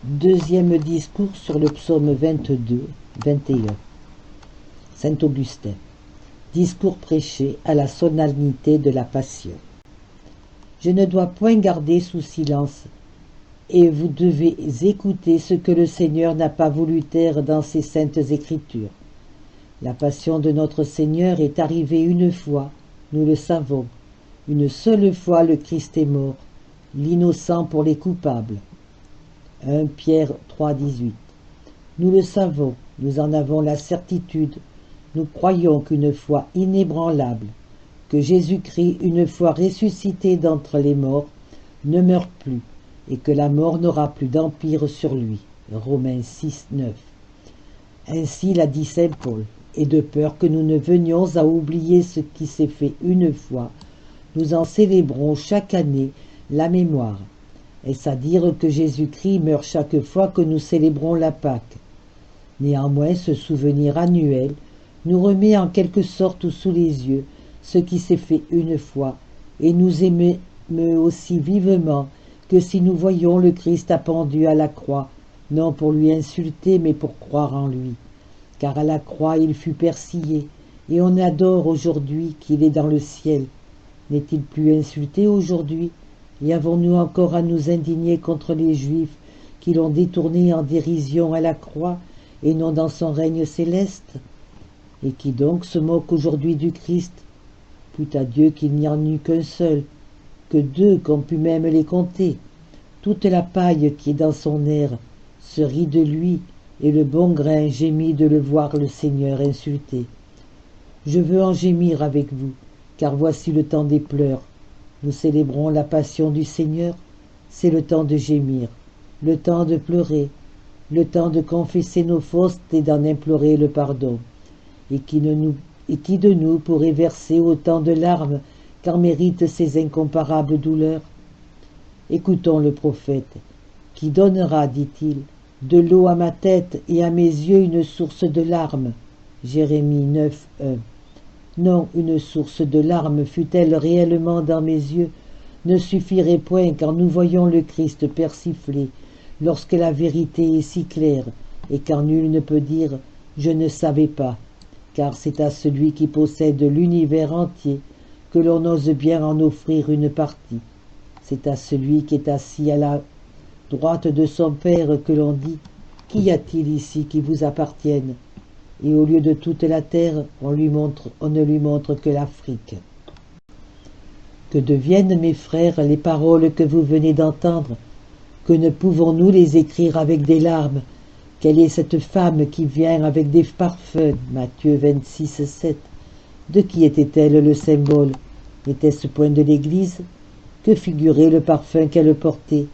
Deuxième discours sur le psaume 22, 21. Saint Augustin. Discours prêché à la solennité de la Passion. Je ne dois point garder sous silence, et vous devez écouter ce que le Seigneur n'a pas voulu taire dans ses saintes Écritures. La passion de notre Seigneur est arrivée une fois, nous le savons. Une seule fois le Christ est mort, l'innocent pour les coupables. 1 Pierre 3, 18. Nous le savons, nous en avons la certitude, nous croyons qu'une foi inébranlable, que Jésus-Christ, une fois ressuscité d'entre les morts, ne meurt plus, et que la mort n'aura plus d'empire sur lui. Romains 6, 9. Ainsi l'a dit saint Paul, et de peur que nous ne venions à oublier ce qui s'est fait une fois, nous en célébrons chaque année la mémoire. Est-ce à dire que Jésus-Christ meurt chaque fois que nous célébrons la Pâque? Néanmoins, ce souvenir annuel nous remet en quelque sorte sous les yeux ce qui s'est fait une fois, et nous émeut aussi vivement que si nous voyions le Christ appendu à la croix, non pour lui insulter, mais pour croire en lui. Car à la croix il fut persillé, et on adore aujourd'hui qu'il est dans le ciel. N'est-il plus insulté aujourd'hui? Et avons-nous encore à nous indigner contre les Juifs qui l'ont détourné en dérision à la croix et non dans son règne céleste? Et qui donc se moque aujourd'hui du Christ? Plût à Dieu qu'il n'y en eût qu'un seul, que deux qu'on pût même les compter. Toute la paille qui est dans son air se rit de lui, et le bon grain gémit de le voir le Seigneur insulté. Je veux en gémir avec vous, car voici le temps des pleurs. Nous célébrons la passion du Seigneur, c'est le temps de gémir, le temps de pleurer, le temps de confesser nos fautes et d'en implorer le pardon. Et qui de nous pourrait verser autant de larmes qu'en méritent ces incomparables douleurs? Écoutons le prophète, qui donnera, dit-il, de l'eau à ma tête et à mes yeux une source de larmes. Jérémie 9, 1. Non, une source de larmes, fût-elle réellement dans mes yeux, ne suffirait point quand nous voyons le Christ persiflé, lorsque la vérité est si claire, et quand nul ne peut dire « je ne savais pas », car c'est à celui qui possède l'univers entier que l'on ose bien en offrir une partie. C'est à celui qui est assis à la droite de son Père que l'on dit « Qu'y a-t-il ici qui vous appartienne ?» Et au lieu de toute la terre, on ne lui montre que l'Afrique. Que deviennent, mes frères, les paroles que vous venez d'entendre? Que ne pouvons-nous les écrire avec des larmes? Quelle est cette femme qui vient avec des parfums? Matthieu 26, 7. De qui était-elle le symbole? N'était-ce point de l'Église? Que figurait le parfum qu'elle portait?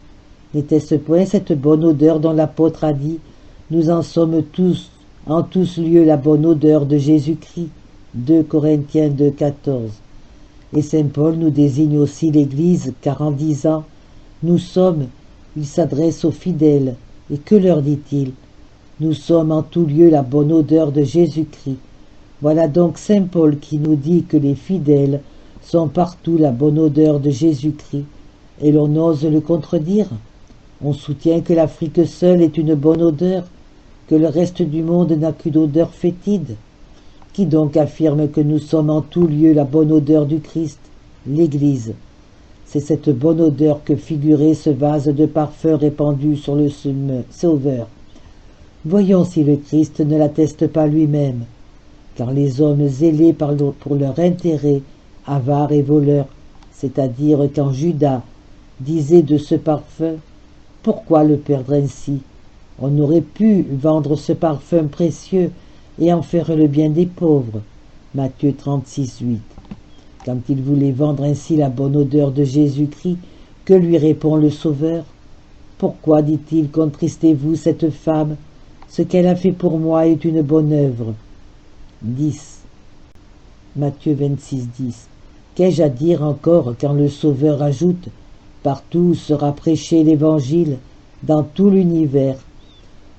N'était-ce point cette bonne odeur dont l'apôtre a dit « Nous en sommes tous en tous lieux la bonne odeur de Jésus-Christ » 2 Corinthiens 2, 14. Et saint Paul nous désigne aussi l'Église, car en disant « Nous sommes », il s'adresse aux fidèles, et que leur dit-il? Nous sommes en tout lieu la bonne odeur de Jésus-Christ. Voilà donc saint Paul qui nous dit que les fidèles sont partout la bonne odeur de Jésus-Christ, et l'on ose le contredire. On soutient que l'Afrique seule est une bonne odeur, que le reste du monde n'a qu'une odeur fétide. Qui donc affirme que nous sommes en tout lieu la bonne odeur du Christ? L'Église. C'est cette bonne odeur que figurait ce vase de parfum répandu sur le Sauveur. Voyons si le Christ ne l'atteste pas lui-même, car les hommes zélés pour leur intérêt, avares et voleurs, c'est-à-dire quand Judas disait de ce parfum « Pourquoi le perdre ainsi? On aurait pu vendre ce parfum précieux et en faire le bien des pauvres. » Matthieu 36, 8. Quand il voulait vendre ainsi la bonne odeur de Jésus-Christ, que lui répond le Sauveur? Pourquoi, dit-il, contristez-vous cette femme? Ce qu'elle a fait pour moi est une bonne œuvre. 10. Matthieu 26, 10. Qu'ai-je à dire encore quand le Sauveur ajoute « Partout sera prêché l'Évangile, dans tout l'univers.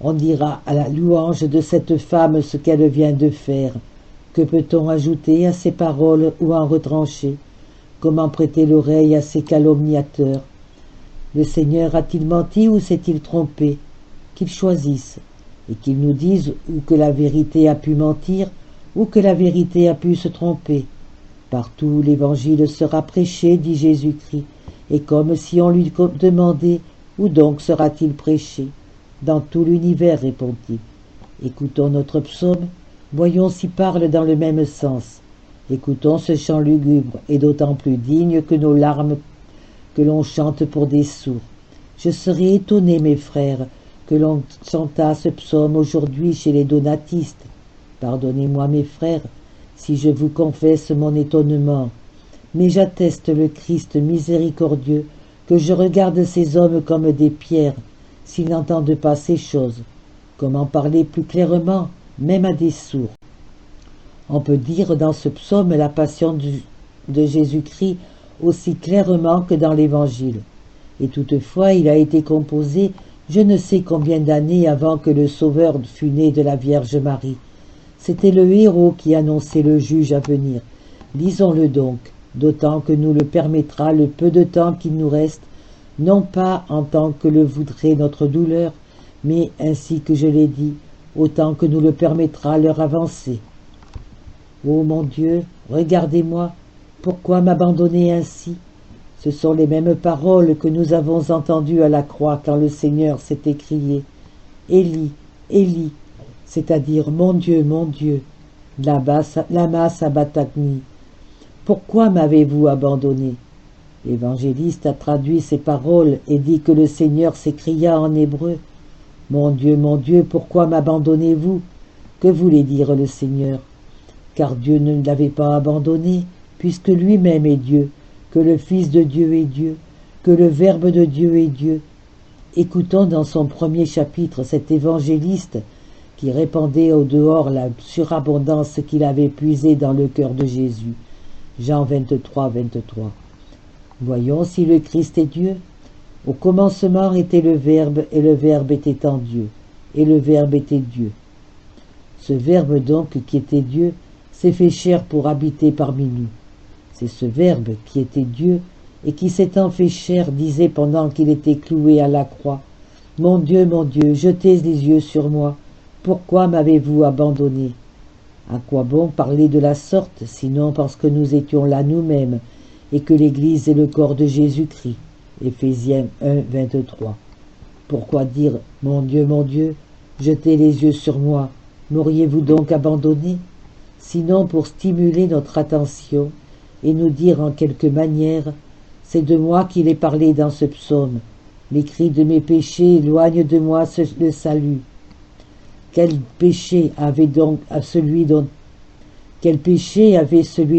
On dira à la louange de cette femme ce qu'elle vient de faire. Que peut-on ajouter à ces paroles ou en retrancher? Comment prêter l'oreille à ces calomniateurs? Le Seigneur a-t-il menti ou s'est-il trompé? qu'ils choisissent, et qu'ils nous disent ou que la vérité a pu mentir, ou que la vérité a pu se tromper. Partout l'Évangile sera prêché, dit Jésus-Christ, et comme si on lui demandait « Où donc sera-t-il prêché ?» Dans tout l'univers, répond-il. Écoutons notre psaume, voyons s'il parle dans le même sens. Écoutons ce chant lugubre, et d'autant plus digne que nos larmes que l'on chante pour des sourds. Je serais étonné, mes frères, que l'on chantât ce psaume aujourd'hui chez les donatistes. Pardonnez-moi, mes frères, si je vous confesse mon étonnement, mais j'atteste le Christ miséricordieux que je regarde ces hommes comme des pierres, s'ils n'entendent pas ces choses. Comment parler plus clairement, même à des sourds? On peut dire dans ce psaume la passion de Jésus-Christ aussi clairement que dans l'Évangile. Et toutefois, il a été composé je ne sais combien d'années avant que le Sauveur fût né de la Vierge Marie. C'était le héros qui annonçait le juge à venir. Lisons-le donc, d'autant que nous le permettra le peu de temps qu'il nous reste, non pas en tant que le voudrait notre douleur, mais ainsi que je l'ai dit, autant que nous le permettra leur avancée. Ô mon Dieu, regardez-moi, pourquoi m'abandonner ainsi? Ce sont les mêmes paroles que nous avons entendues à la croix quand le Seigneur s'est écrié « Élie, Élie », c'est-à-dire « Mon Dieu, lama sabachthani ». Pourquoi m'avez-vous abandonné? L'évangéliste a traduit ces paroles et dit que le Seigneur s'écria en hébreu « Mon Dieu, pourquoi m'abandonnez-vous » Que voulait dire le Seigneur? Car Dieu ne l'avait pas abandonné, puisque lui-même est Dieu, que le Fils de Dieu est Dieu, que le Verbe de Dieu est Dieu. Écoutons dans son premier chapitre cet évangéliste qui répandait au dehors la surabondance qu'il avait puisée dans le cœur de Jésus. Jean 23, 23. Voyons si le Christ est Dieu. Au commencement était le Verbe, et le Verbe était en Dieu, et le Verbe était Dieu. Ce Verbe donc qui était Dieu s'est fait chair pour habiter parmi nous. C'est ce Verbe qui était Dieu et qui s'étant fait chair disait pendant qu'il était cloué à la croix « Mon Dieu, jetez les yeux sur moi, pourquoi m'avez-vous abandonné ?» À quoi bon parler de la sorte, sinon parce que nous étions là nous-mêmes et que l'Église est le corps de Jésus-Christ. Éphésiens 1, 23. Pourquoi dire « Mon Dieu, jetez les yeux sur moi, m'auriez-vous donc abandonné ?» Sinon pour stimuler notre attention et nous dire en quelque manière « C'est de moi qu'il est parlé dans ce psaume. Les cris de mes péchés éloignent de moi le salut. » Quel péché avait celui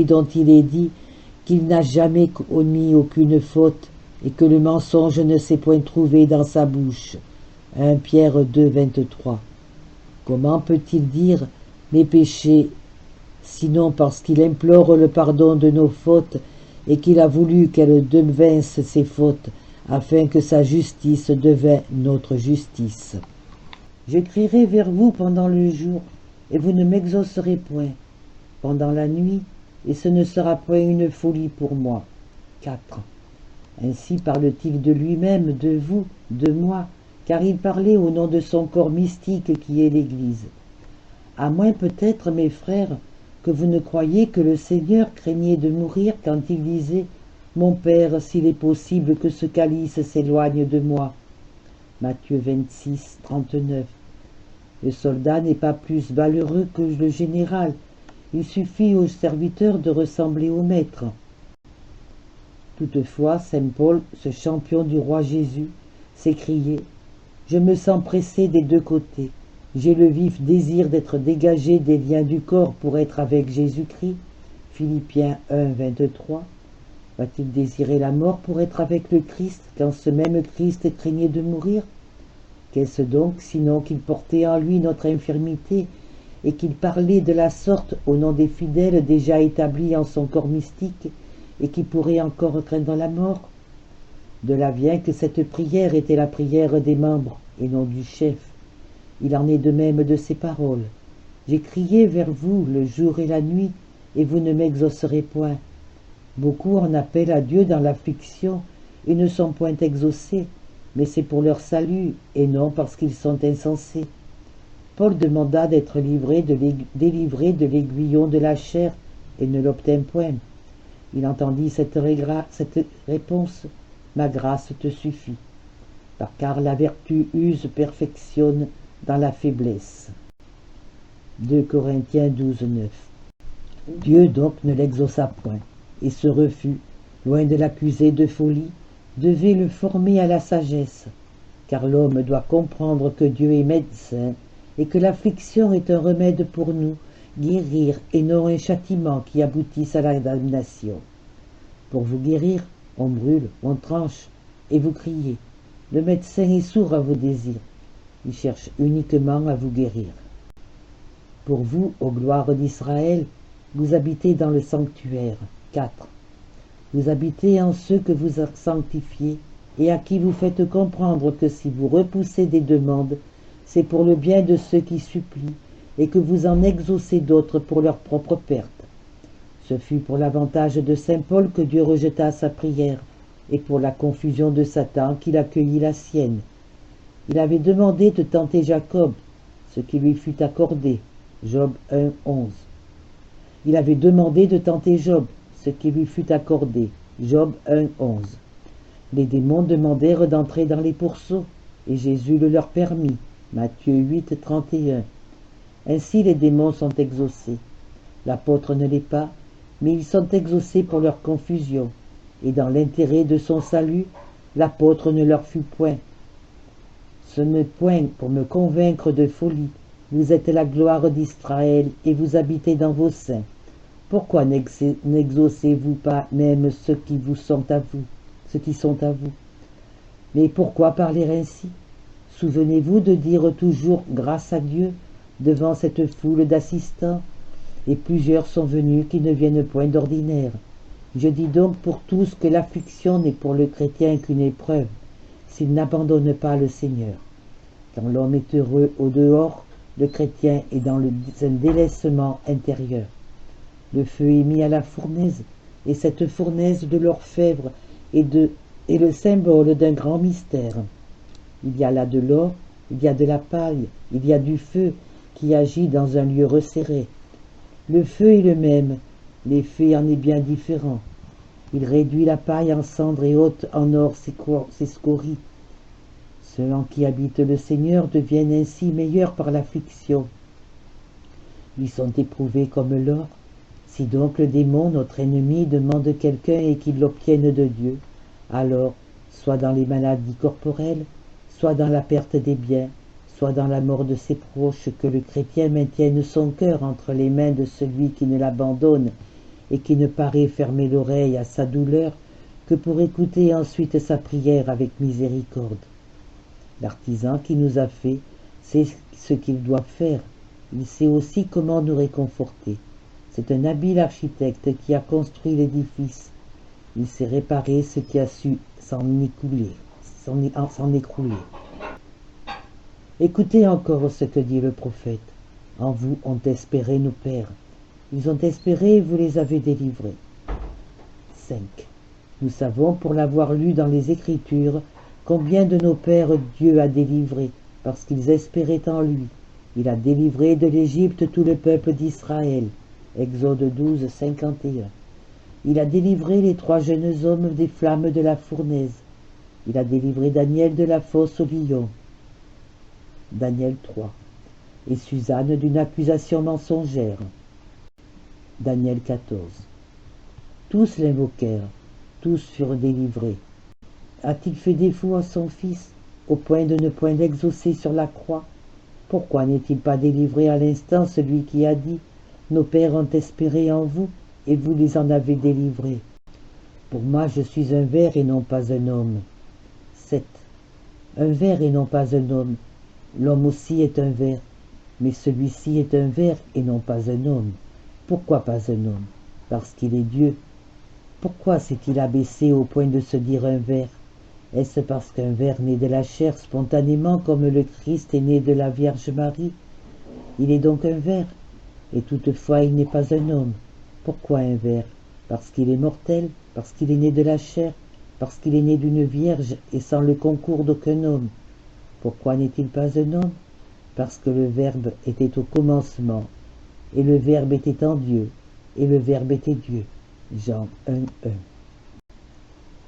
dont il est dit qu'il n'a jamais commis aucune faute et que le mensonge ne s'est point trouvé dans sa bouche. 1 Pierre 2, 23. Comment peut-il dire « mes péchés » sinon parce qu'il implore le pardon de nos fautes et qu'il a voulu qu'elles devinssent ses fautes, afin que sa justice devînt notre justice. Je crierai vers vous pendant le jour, et vous ne m'exaucerez point, pendant la nuit, et ce ne sera point une folie pour moi. 4. Ainsi parle-t-il de lui-même, de vous, de moi, car il parlait au nom de son corps mystique qui est l'Église. À moins peut-être, mes frères, que vous ne croyiez que le Seigneur craignait de mourir quand il disait « Mon Père, s'il est possible que ce calice s'éloigne de moi. » Matthieu 26, 39. Le soldat n'est pas plus valeureux que le général. Il suffit au serviteur de ressembler au maître. Toutefois, saint Paul, ce champion du roi Jésus, s'écriait « Je me sens pressé des deux côtés. J'ai le vif désir d'être dégagé des liens du corps pour être avec Jésus-Christ. » Philippiens 1, 23. Va-t-il désirer la mort pour être avec le Christ, quand ce même Christ craignait de mourir? Qu'est-ce donc, sinon qu'il portait en lui notre infirmité, et qu'il parlait de la sorte au nom des fidèles déjà établis en son corps mystique, et qui pourraient encore craindre la mort? De là vient que cette prière était la prière des membres, et non du chef. Il en est de même de ces paroles. J'ai crié vers vous le jour et la nuit, et vous ne m'exaucerez point. Beaucoup en appellent à Dieu dans l'affliction, et ne sont point exaucés. mais c'est pour leur salut, et non parce qu'ils sont insensés. Paul demanda d'être délivré de l'aiguillon de la chair, et ne l'obtint point. Il entendit cette réponse, « Ma grâce te suffit », car la vertu use perfectionne dans la faiblesse. 2 Corinthiens 12:9. Dieu donc ne l'exauça point, et ce refus, loin de l'accuser de folie, devait le former à la sagesse, car l'homme doit comprendre que Dieu est médecin, et que l'affliction est un remède pour nous, guérir et non un châtiment qui aboutisse à la damnation. Pour vous guérir, on brûle, on tranche, et vous criez. Le médecin est sourd à vos désirs, il cherche uniquement à vous guérir. Pour vous, ô gloire d'Israël, vous habitez dans le sanctuaire. 4. Vous habitez en ceux que vous sanctifiez, et à qui vous faites comprendre que si vous repoussez des demandes, c'est pour le bien de ceux qui supplient, et que vous en exaucez d'autres pour leur propre perte. Ce fut pour l'avantage de saint Paul que Dieu rejeta sa prière, et pour la confusion de Satan qu'il accueillit la sienne. Il avait demandé de tenter Jacob, ce qui lui fut accordé. Job 1:11. Il avait demandé de tenter Job, ce qui lui fut accordé. Job 1:11. Les démons demandèrent d'entrer dans les pourceaux, et Jésus le leur permit. Matthieu 8:31. Ainsi les démons sont exaucés. L'apôtre ne l'est pas, mais ils sont exaucés pour leur confusion, et dans l'intérêt de son salut, l'apôtre ne leur fut point. Ce n'est point pour me convaincre de folie. Vous êtes la gloire d'Israël, et vous habitez dans vos seins. Pourquoi n'exaucez-vous pas même ceux qui sont à vous? Mais pourquoi parler ainsi? Souvenez-vous de dire toujours grâce à Dieu devant cette foule d'assistants, et plusieurs sont venus qui ne viennent point d'ordinaire. Je dis donc pour tous que l'affliction n'est pour le chrétien qu'une épreuve, s'il n'abandonne pas le Seigneur. Quand l'homme est heureux au dehors, le chrétien est dans un délaissement intérieur. Le feu est mis à la fournaise, et cette fournaise de l'orfèvre est le symbole d'un grand mystère. Il y a là de l'or, il y a de la paille, il y a du feu qui agit dans un lieu resserré. Le feu est le même, l'effet en est bien différent. Il réduit la paille en cendres et ôte en or ses scories. Ceux en qui habite le Seigneur deviennent ainsi meilleurs par l'affliction. Ils sont éprouvés comme l'or. Si donc le démon, notre ennemi, demande quelqu'un et qu'il l'obtienne de Dieu, alors, soit dans les maladies corporelles, soit dans la perte des biens, soit dans la mort de ses proches, que le chrétien maintienne son cœur entre les mains de celui qui ne l'abandonne et qui ne paraît fermer l'oreille à sa douleur que pour écouter ensuite sa prière avec miséricorde. L'artisan qui nous a fait sait ce qu'il doit faire. Il sait aussi comment nous réconforter. C'est un habile architecte qui a construit l'édifice. Il sait réparer ce qui a su s'en écrouler. Écoutez encore ce que dit le prophète. En vous ont espéré nos pères. Ils ont espéré et vous les avez délivrés. 5. Nous savons, pour l'avoir lu dans les Écritures, combien de nos pères Dieu a délivrés, parce qu'ils espéraient en lui. Il a délivré de l'Égypte tout le peuple d'Israël. Exode 12:51. Il a délivré les 3 jeunes hommes des flammes de la fournaise. Il a délivré Daniel de la fosse au lion. Daniel 3. Et Suzanne d'une accusation mensongère. Daniel 14. Tous l'invoquèrent, tous furent délivrés. A-t-il fait défaut à son fils, au point de ne point l'exaucer sur la croix? Pourquoi n'est-il pas délivré à l'instant celui qui a dit « Nos pères ont espéré en vous, et vous les en avez délivrés. Pour moi je suis un ver et non pas un homme. » 7. Un ver et non pas un homme. L'homme aussi est un ver, mais celui-ci est un ver et non pas un homme. Pourquoi pas un homme? Parce qu'il est Dieu. Pourquoi s'est-il abaissé au point de se dire un ver? Est-ce parce qu'un ver naît de la chair spontanément comme le Christ est né de la Vierge Marie? Il est donc un ver, et toutefois il n'est pas un homme. Pourquoi un ver? Parce qu'il est mortel, parce qu'il est né de la chair, parce qu'il est né d'une vierge et sans le concours d'aucun homme. Pourquoi n'est-il pas un homme? Parce que le Verbe était au commencement, et le Verbe était en Dieu, et le Verbe était Dieu. Jean 1:1.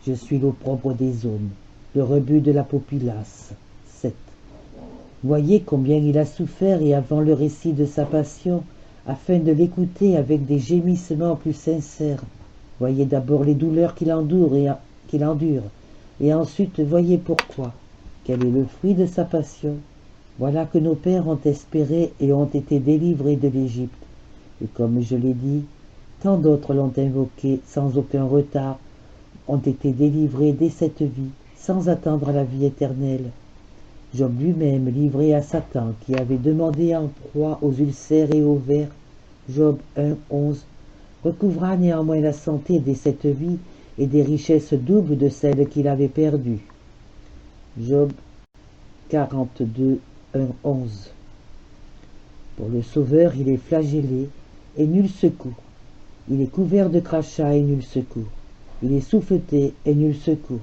Je suis l'opprobre des hommes, le rebut de la populace. 7. Voyez combien il a souffert et avant le récit de sa passion, afin de l'écouter avec des gémissements plus sincères. Voyez d'abord les douleurs qu'il endure, et ensuite voyez pourquoi. Quel est le fruit de sa passion? Voilà que nos pères ont espéré et ont été délivrés de l'Égypte. Et comme je l'ai dit, tant d'autres l'ont invoqué sans aucun retard, ont été délivrés dès cette vie, sans attendre la vie éternelle. Job lui-même, livré à Satan, qui avait demandé en proie aux ulcères et aux vers, Job 1:11, recouvra néanmoins la santé dès cette vie et des richesses doubles de celles qu'il avait perdues. Job 42:1-11. Pour le Sauveur, il est flagellé et nul secours. Il est couvert de crachats et nul secours. Il est souffleté et nul secours.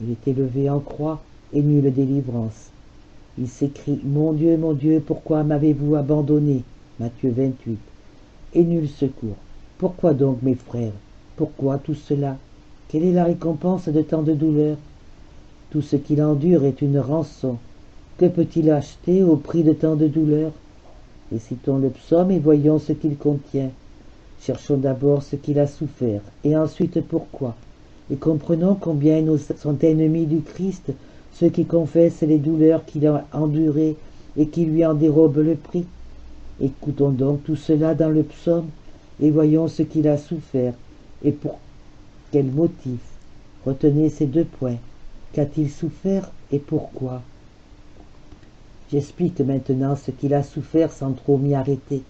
Il est élevé en croix et nulle délivrance. Il s'écrie « Mon Dieu, pourquoi m'avez-vous abandonné ?» Matthieu 28. Et nul secours. Pourquoi donc, mes frères? Pourquoi tout cela? Quelle est la récompense de tant de douleurs? Tout ce qu'il endure est une rançon. Que peut-il acheter au prix de tant de douleurs? Récitons le psaume et voyons ce qu'il contient. Cherchons d'abord ce qu'il a souffert, et ensuite pourquoi. Et comprenons combien nous sont ennemis du Christ, ceux qui confessent les douleurs qu'il a endurées et qui lui en dérobent le prix. Écoutons donc tout cela dans le psaume, et voyons ce qu'il a souffert, et pour quel motif. Retenez ces 2 points. Qu'a-t-il souffert et pourquoi? J'explique maintenant ce qu'il a souffert sans trop m'y arrêter.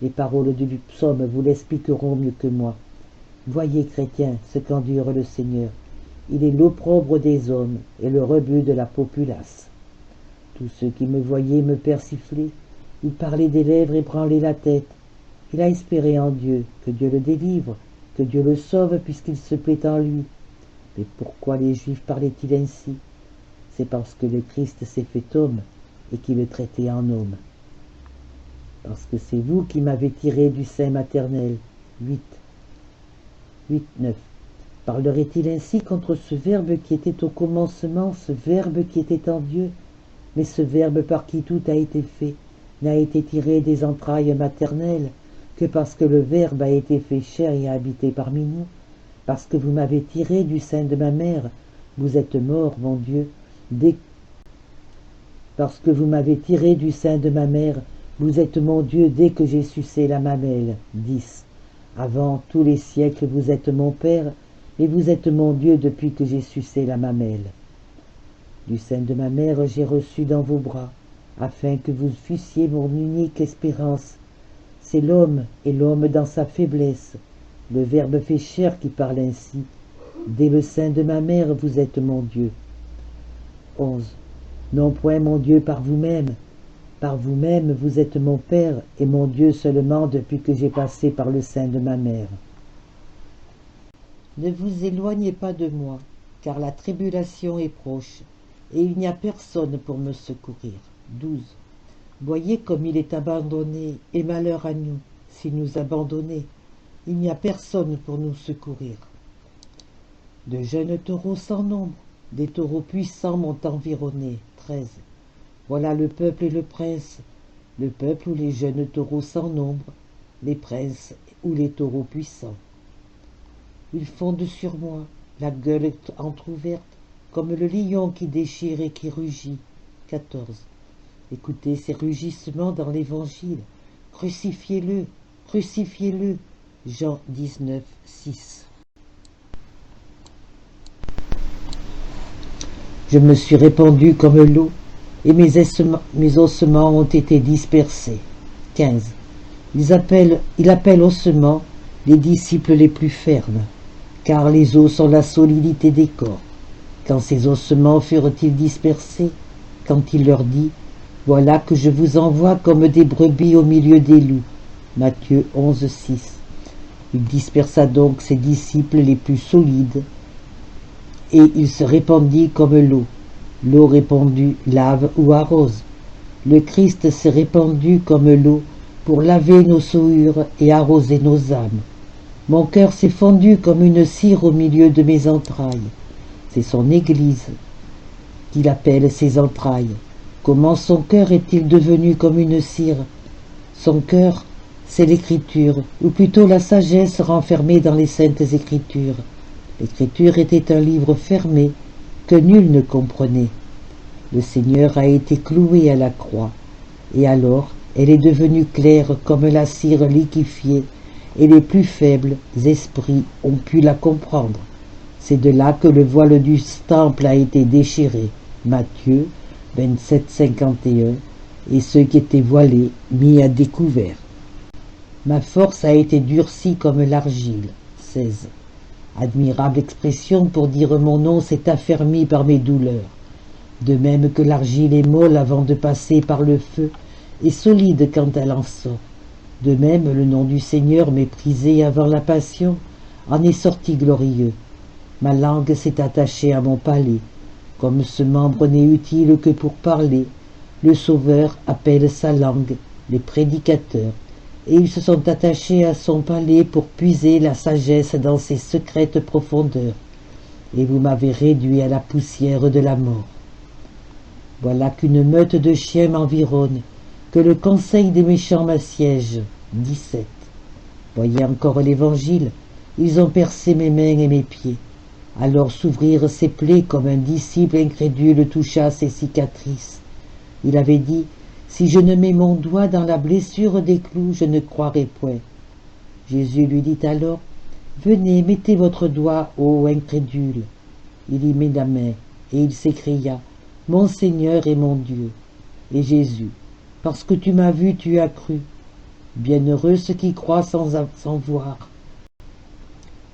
Les paroles du psaume vous l'expliqueront mieux que moi. Voyez, chrétiens, ce qu'endure le Seigneur. Il est l'opprobre des hommes et le rebut de la populace. Tous ceux qui me voyaient me persiflaient. Il parlait des lèvres et branlait la tête. Il a espéré en Dieu, que Dieu le délivre, que Dieu le sauve puisqu'il se plaît en lui. Mais pourquoi les Juifs parlaient-ils ainsi? C'est parce que le Christ s'est fait homme et qu'il le traitait en homme. Parce que c'est vous qui m'avez tiré du sein maternel. 8:9. Parlerait-il ainsi contre ce Verbe qui était au commencement, ce Verbe qui était en Dieu? Mais ce Verbe par qui tout a été fait n'a été tiré des entrailles maternelles que parce que le Verbe a été fait chair et a habité parmi nous. Parce que vous m'avez tiré du sein de ma mère, vous êtes mort, mon Dieu. Parce que vous m'avez tiré du sein de ma mère, vous êtes mon Dieu dès que j'ai sucé la mamelle. 10. Avant tous les siècles, vous êtes mon Père, et vous êtes mon Dieu depuis que j'ai sucé la mamelle. Du sein de ma mère, j'ai reçu dans vos bras, afin que vous fussiez mon unique espérance. C'est l'homme, et l'homme dans sa faiblesse, le Verbe fait chair qui parle ainsi. Dès le sein de ma mère, vous êtes mon Dieu. 11. Non point mon Dieu par vous-même. Par vous-même, vous êtes mon Père, et mon Dieu seulement depuis que j'ai passé par le sein de ma mère. Ne vous éloignez pas de moi, car la tribulation est proche, et il n'y a personne pour me secourir. 12. Voyez comme il est abandonné, et malheur à nous, s'il nous abandonnait. Il n'y a personne pour nous secourir. De jeunes taureaux sans nombre, des taureaux puissants m'ont environné. 13. Voilà le peuple et le prince, le peuple ou les jeunes taureaux sans nombre, les princes ou les taureaux puissants. Ils fondent sur moi, la gueule entr'ouverte, comme le lion qui déchire et qui rugit. 14. Écoutez ces rugissements dans l'Évangile. Crucifiez-le, crucifiez-le. Jean 19:6. Je me suis répandu comme l'eau, et mes ossements ont été dispersés. 15. Il appelle ossements les disciples les plus fermes, car les os sont la solidité des corps. Quand ces ossements furent-ils dispersés? Quand il leur dit « Voilà que je vous envoie comme des brebis au milieu des loups » Matthieu 11:6. Il dispersa donc ses disciples les plus solides, et il se répandit comme l'eau. L'eau répandue lave ou arrose. Le Christ s'est répandu comme l'eau pour laver nos souillures et arroser nos âmes. Mon cœur s'est fondu comme une cire au milieu de mes entrailles. C'est son Église qu'il appelle ses entrailles. Comment son cœur est-il devenu comme une cire? Son cœur, c'est l'Écriture, ou plutôt la sagesse renfermée dans les saintes Écritures. L'Écriture était un livre fermé que nul ne comprenait. Le Seigneur a été cloué à la croix, et alors elle est devenue claire comme la cire liquéfiée, et les plus faibles esprits ont pu la comprendre. C'est de là que le voile du temple a été déchiré. Matthieu 27, 51, et ceux qui étaient voilés mis à découvert. Ma force a été durcie comme l'argile. 16. Admirable expression pour dire mon nom s'est affermi par mes douleurs. De même que l'argile est molle avant de passer par le feu et solide quand elle en sort. De même le nom du Seigneur méprisé avant la passion en est sorti glorieux. Ma langue s'est attachée à mon palais. Comme ce membre n'est utile que pour parler, le Sauveur appelle sa langue les prédicateurs, et ils se sont attachés à son palais pour puiser la sagesse dans ses secrètes profondeurs. Et vous m'avez réduit à la poussière de la mort. Voilà qu'une meute de chiens m'environne, que le conseil des méchants m'assiège. 17. Voyez encore l'Évangile, ils ont percé mes mains et mes pieds. Alors s'ouvrirent ses plaies comme un disciple incrédule toucha ses cicatrices. Il avait dit, si je ne mets mon doigt dans la blessure des clous, je ne croirai point. Jésus lui dit alors, venez, mettez votre doigt, ô incrédule. Il y mit la main, et il s'écria, mon Seigneur et mon Dieu. Et Jésus, parce que tu m'as vu, tu as cru. Bienheureux ceux qui croient sans voir.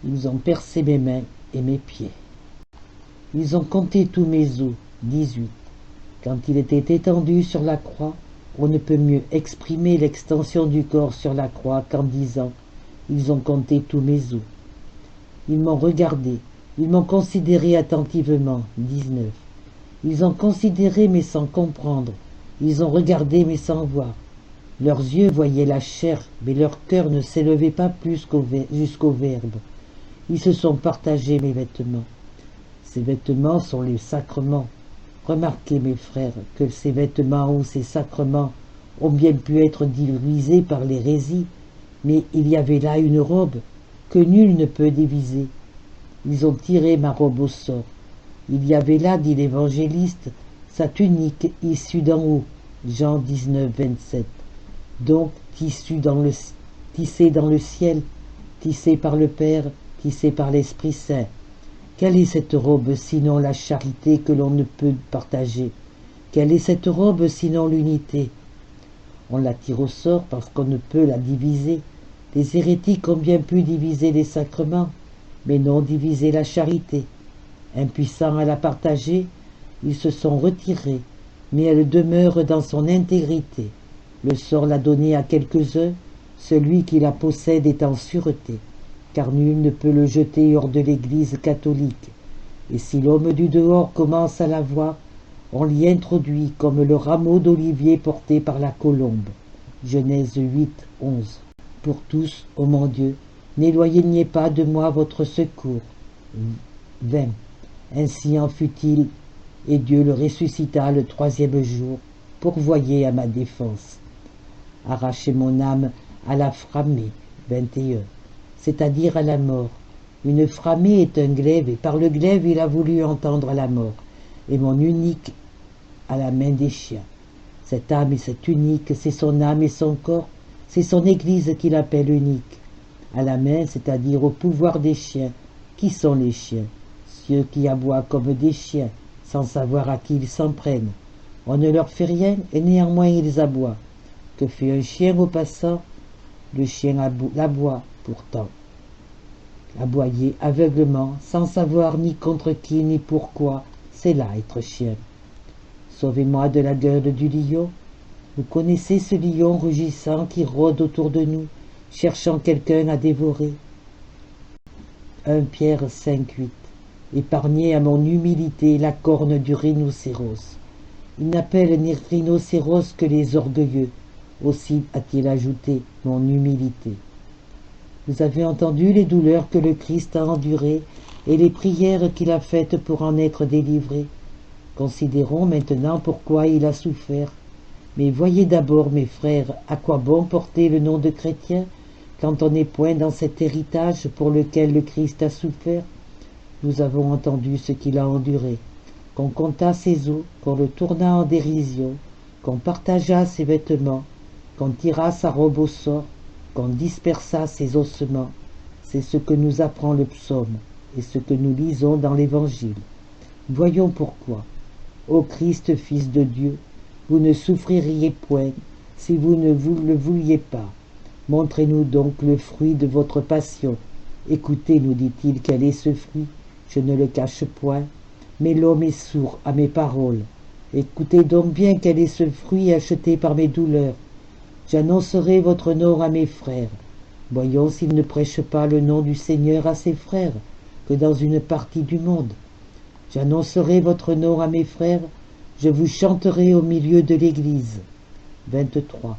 Ils ont percé mes mains et mes pieds. Ils ont compté tous mes os. 18. Quand il était étendu sur la croix, on ne peut mieux exprimer l'extension du corps sur la croix qu'en disant « Ils ont compté tous mes os ». Ils m'ont regardé, ils m'ont considéré attentivement. 19. Ils ont considéré mais sans comprendre, ils ont regardé mais sans voir. Leurs yeux voyaient la chair, mais leur cœur ne s'élevait pas plus jusqu'au Verbe. Ils se sont partagés mes vêtements. Ces vêtements sont les sacrements. Remarquez, mes frères, que ces vêtements ou ces sacrements ont bien pu être divisés par l'hérésie, mais il y avait là une robe que nul ne peut diviser. Ils ont tiré ma robe au sort. Il y avait là, dit l'évangéliste, sa tunique issue d'en haut, Jean 19, 27. Donc tissée dans le ciel, tissée par le Père, tissée par l'Esprit Saint. Quelle est cette robe sinon la charité que l'on ne peut partager? Quelle est cette robe sinon l'unité? On la tire au sort parce qu'on ne peut la diviser. Les hérétiques ont bien pu diviser les sacrements, mais non diviser la charité. Impuissants à la partager, ils se sont retirés, mais elle demeure dans son intégrité. Le sort l'a donnée à quelques-uns, celui qui la possède est en sûreté, car nul ne peut le jeter hors de l'Église catholique. Et si l'homme du dehors commence à la voir, on l'y introduit comme le rameau d'olivier porté par la colombe. Genèse 8, 11. Pour tous, ô mon Dieu, n'éloignez pas de moi votre secours. 20. Ainsi en fut-il, et Dieu le ressuscita le 3e jour, pourvoyez à ma défense. Arrachez mon âme à la framée. 21. C'est-à-dire à la mort. Une framée est un glaive, et par le glaive il a voulu entendre la mort, et mon unique à la main des chiens. Cette âme et cette unique, c'est son âme et son corps, c'est son Église qu'il appelle unique. À la main, c'est-à-dire au pouvoir des chiens. Qui sont les chiens? Ceux qui aboient comme des chiens, sans savoir à qui ils s'en prennent. On ne leur fait rien, et néanmoins ils aboient. Que fait un chien au passant? Le chien l'aboie pourtant. Aboyer aveuglement, sans savoir ni contre qui ni pourquoi, c'est là être chien. Sauvez-moi de la gueule du lion. Vous connaissez ce lion rugissant qui rôde autour de nous, cherchant quelqu'un à dévorer. 1 Pierre 5, 8. Épargnez à mon humilité la corne du rhinocéros. Il n'appelle ni rhinocéros que les orgueilleux. Aussi a-t-il ajouté mon humilité. Vous avez entendu les douleurs que le Christ a endurées et les prières qu'il a faites pour en être délivré. Considérons maintenant pourquoi il a souffert. Mais voyez d'abord, mes frères, à quoi bon porter le nom de chrétien quand on n'est point dans cet héritage pour lequel le Christ a souffert. Nous avons entendu ce qu'il a enduré, qu'on compta ses os, qu'on le tourna en dérision, qu'on partagea ses vêtements, qu'on tira sa robe au sort, qu'on dispersa ses ossements. C'est ce que nous apprend le psaume et ce que nous lisons dans l'Évangile. Voyons pourquoi. Ô Christ, Fils de Dieu, vous ne souffririez point si vous ne vous le vouliez pas. Montrez-nous donc le fruit de votre passion. Écoutez, nous dit-il, quel est ce fruit? Je ne le cache point, mais l'homme est sourd à mes paroles. Écoutez donc bien quel est ce fruit acheté par mes douleurs. J'annoncerai votre nom à mes frères. Voyons s'ils ne prêchent pas le nom du Seigneur à ses frères, que dans une partie du monde. J'annoncerai votre nom à mes frères, je vous chanterai au milieu de l'Église. 23.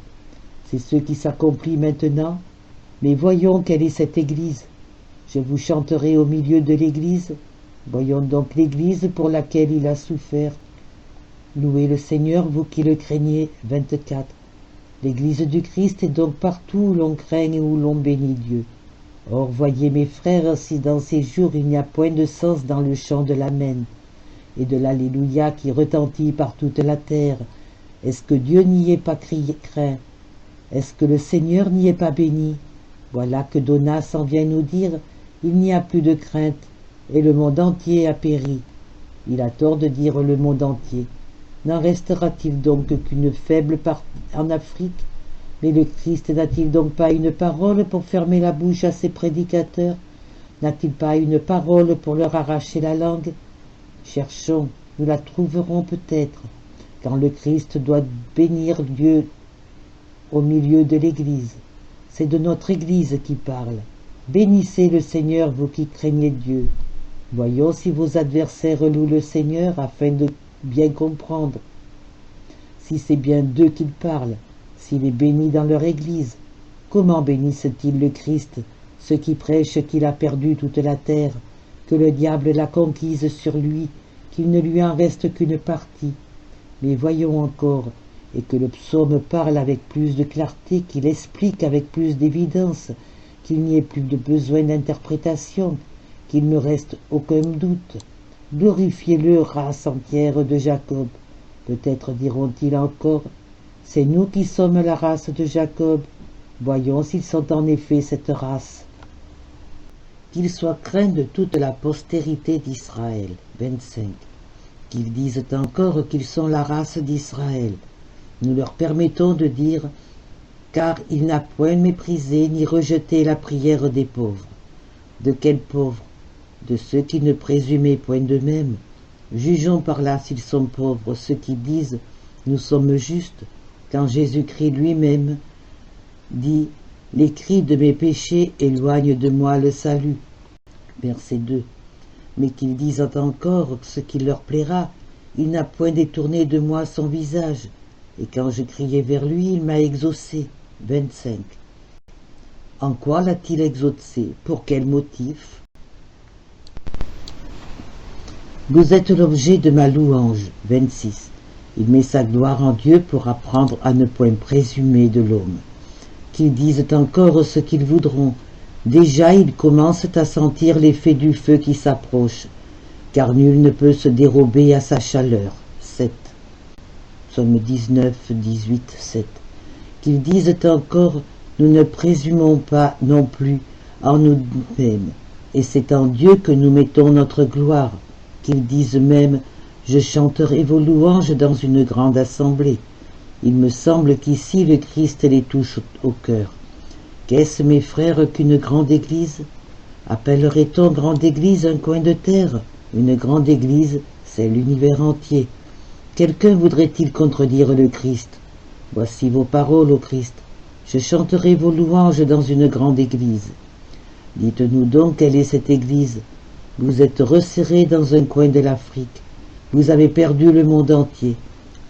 C'est ce qui s'accomplit maintenant, mais voyons quelle est cette Église. Je vous chanterai au milieu de l'Église. Voyons donc l'Église pour laquelle il a souffert. Louez le Seigneur, vous qui le craignez. 24. L'Église du Christ est donc partout où l'on craint et où l'on bénit Dieu. Or, voyez mes frères, si dans ces jours il n'y a point de sens dans le chant de l'Amen et de l'Alléluia qui retentit par toute la terre, est-ce que Dieu n'y est pas craint? Est-ce que le Seigneur n'y est pas béni? Voilà que Donas en vient nous dire, il n'y a plus de crainte, et le monde entier a péri. Il a tort de dire le monde entier. N'en restera-t-il donc qu'une faible partie en Afrique? Mais le Christ n'a-t-il donc pas une parole pour fermer la bouche à ses prédicateurs? N'a-t-il pas une parole pour leur arracher la langue? Cherchons, nous la trouverons peut-être, quand le Christ doit bénir Dieu au milieu de l'Église. C'est de notre Église qui parle. Bénissez le Seigneur, vous qui craignez Dieu. Voyons si vos adversaires louent le Seigneur afin de bien comprendre. Si c'est bien d'eux qu'il parle, s'il est béni dans leur Église, comment bénissent-ils le Christ, ceux qui prêchent qu'il a perdu toute la terre, que le diable l'a conquise sur lui, qu'il ne lui en reste qu'une partie? Mais voyons encore, et que le psaume parle avec plus de clarté, qu'il explique avec plus d'évidence, qu'il n'y ait plus de besoin d'interprétation, qu'il ne reste aucun doute. Glorifiez-le, race entière de Jacob. Peut-être diront-ils encore, c'est nous qui sommes la race de Jacob. Voyons s'ils sont en effet cette race. Qu'ils soient craints de toute la postérité d'Israël. 25. Qu'ils disent encore qu'ils sont la race d'Israël. Nous leur permettons de dire, car il n'a point méprisé ni rejeté la prière des pauvres. De quels pauvres? De ceux qui ne présumaient point d'eux-mêmes. Jugeons par là s'ils sont pauvres, ceux qui disent, nous sommes justes, quand Jésus-Christ lui-même dit, les cris de mes péchés éloignent de moi le salut. Verset 2. Mais qu'ils disent encore ce qui leur plaira, il n'a point détourné de moi son visage, et quand je criais vers lui, il m'a exaucé. 25. En quoi l'a-t-il exaucé? Pour quel motif? Vous êtes l'objet de ma louange. 26. Il met sa gloire en Dieu pour apprendre à ne point présumer de l'homme. Qu'ils disent encore ce qu'ils voudront. Déjà ils commencent à sentir l'effet du feu qui s'approche, car nul ne peut se dérober à sa chaleur. 7. Psaume 19, 18, 7. Qu'ils disent encore, nous ne présumons pas non plus en nous-mêmes, et c'est en Dieu que nous mettons notre gloire. Qu'ils disent même, je chanterai vos louanges dans une grande assemblée. Il me semble qu'ici le Christ les touche au cœur. Qu'est-ce, mes frères, qu'une grande église? Appellerait-on grande église un coin de terre? Une grande église, c'est l'univers entier. Quelqu'un voudrait-il contredire le Christ? Voici vos paroles, ô Christ. Je chanterai vos louanges dans une grande église. Dites-nous donc quelle est cette église. Vous êtes resserrés dans un coin de l'Afrique. Vous avez perdu le monde entier.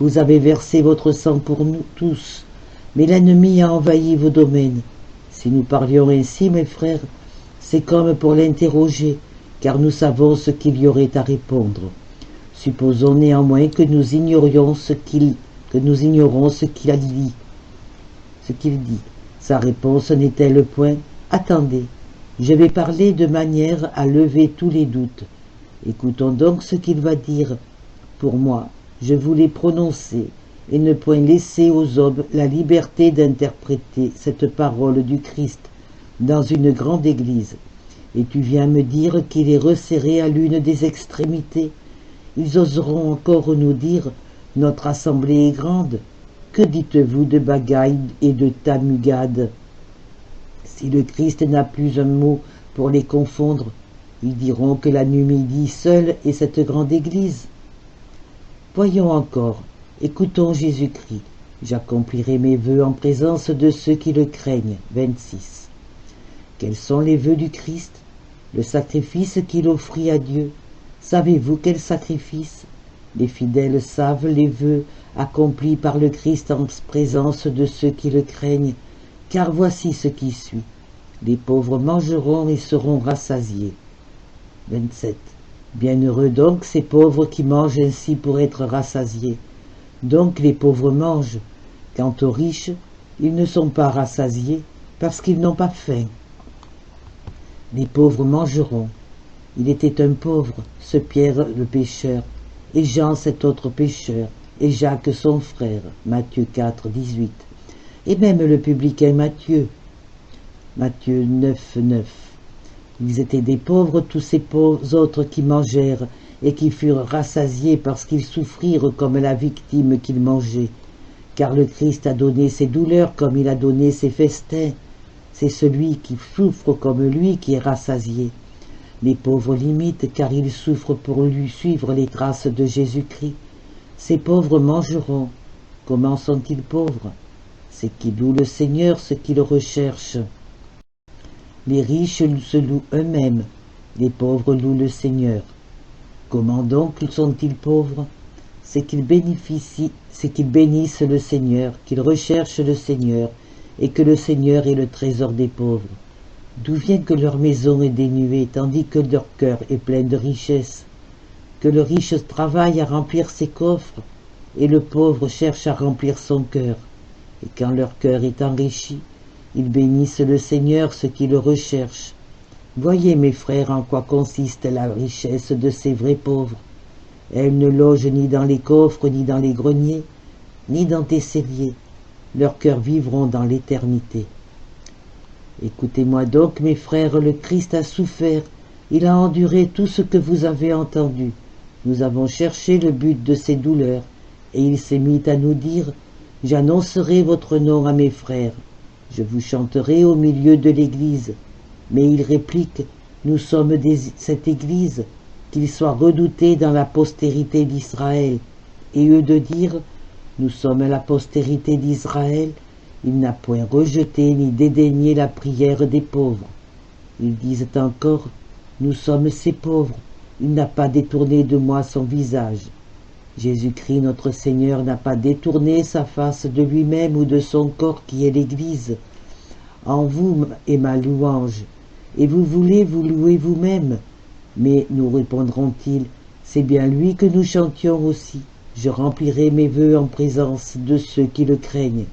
Vous avez versé votre sang pour nous tous. Mais l'ennemi a envahi vos domaines. Si nous parlions ainsi, mes frères, c'est comme pour l'interroger, car nous savons ce qu'il y aurait à répondre. Supposons néanmoins que nous ignorons ce qu'il dit. Sa réponse n'est-elle point « Attendez, je vais parler de manière à lever tous les doutes. Écoutons donc ce qu'il va dire. Pour moi, je voulais prononcer et ne point laisser aux hommes la liberté d'interpréter cette parole du Christ dans une grande église. Et tu viens me dire qu'il est resserré à l'une des extrémités. Ils oseront encore nous dire « Notre assemblée est grande ». Que dites-vous de Bagaï et de Tamugad? Si le Christ n'a plus un mot pour les confondre, ils diront que la Numidie seule est cette grande église. Voyons encore, écoutons Jésus-Christ. J'accomplirai mes vœux en présence de ceux qui le craignent. 26. Quels sont les vœux du Christ? Le sacrifice qu'il offrit à Dieu. Savez-vous quel sacrifice? Les fidèles savent les vœux accomplis par le Christ en présence de ceux qui le craignent, car voici ce qui suit. Les pauvres mangeront et seront rassasiés. 27. Bienheureux donc ces pauvres qui mangent ainsi pour être rassasiés. Donc les pauvres mangent. Quant aux riches, ils ne sont pas rassasiés parce qu'ils n'ont pas faim. Les pauvres mangeront. Il était un pauvre, ce Pierre le pécheur, et Jean cet autre pécheur, et Jacques son frère, Matthieu 4, 18, et même le publicain Matthieu, Matthieu 9, 9. Ils étaient des pauvres, tous ces autres qui mangèrent, et qui furent rassasiés parce qu'ils souffrirent comme la victime qu'ils mangeaient, car le Christ a donné ses douleurs comme il a donné ses festins. C'est celui qui souffre comme lui qui est rassasié. Les pauvres l'imitent car ils souffrent pour lui suivre les traces de Jésus-Christ. Ces pauvres mangeront. Comment sont-ils pauvres? C'est qu'ils louent le Seigneur, ceux qui le recherchent. Les riches se louent eux-mêmes, les pauvres louent le Seigneur. Comment donc sont-ils pauvres? C'est qu'ils bénissent le Seigneur, qu'ils recherchent le Seigneur, et que le Seigneur est le trésor des pauvres. D'où vient que leur maison est dénuée, tandis que leur cœur est plein de richesses? Que le riche travaille à remplir ses coffres, et le pauvre cherche à remplir son cœur. Et quand leur cœur est enrichi, ils bénissent le Seigneur, ceux qui le recherchent. Voyez, mes frères, en quoi consiste la richesse de ces vrais pauvres. Elle ne loge ni dans les coffres, ni dans les greniers, ni dans tes celliers. Leurs cœurs vivront dans l'éternité. Écoutez-moi donc, mes frères, le Christ a souffert, il a enduré tout ce que vous avez entendu. Nous avons cherché le but de ses douleurs, et il s'est mis à nous dire « J'annoncerai votre nom à mes frères, je vous chanterai au milieu de l'Église. » Mais il réplique « Nous sommes cette Église, qu'il soit redouté dans la postérité d'Israël. » Et eux de dire « Nous sommes la postérité d'Israël. » Il n'a point rejeté ni dédaigné la prière des pauvres. Ils disent encore « Nous sommes ces pauvres. » Il n'a pas détourné de moi son visage. Jésus-Christ, notre Seigneur, n'a pas détourné sa face de lui-même ou de son corps qui est l'Église. En vous est ma louange, et vous voulez vous louer vous-même. Mais nous répondront-ils, c'est bien lui que nous chantions aussi. Je remplirai mes vœux en présence de ceux qui le craignent.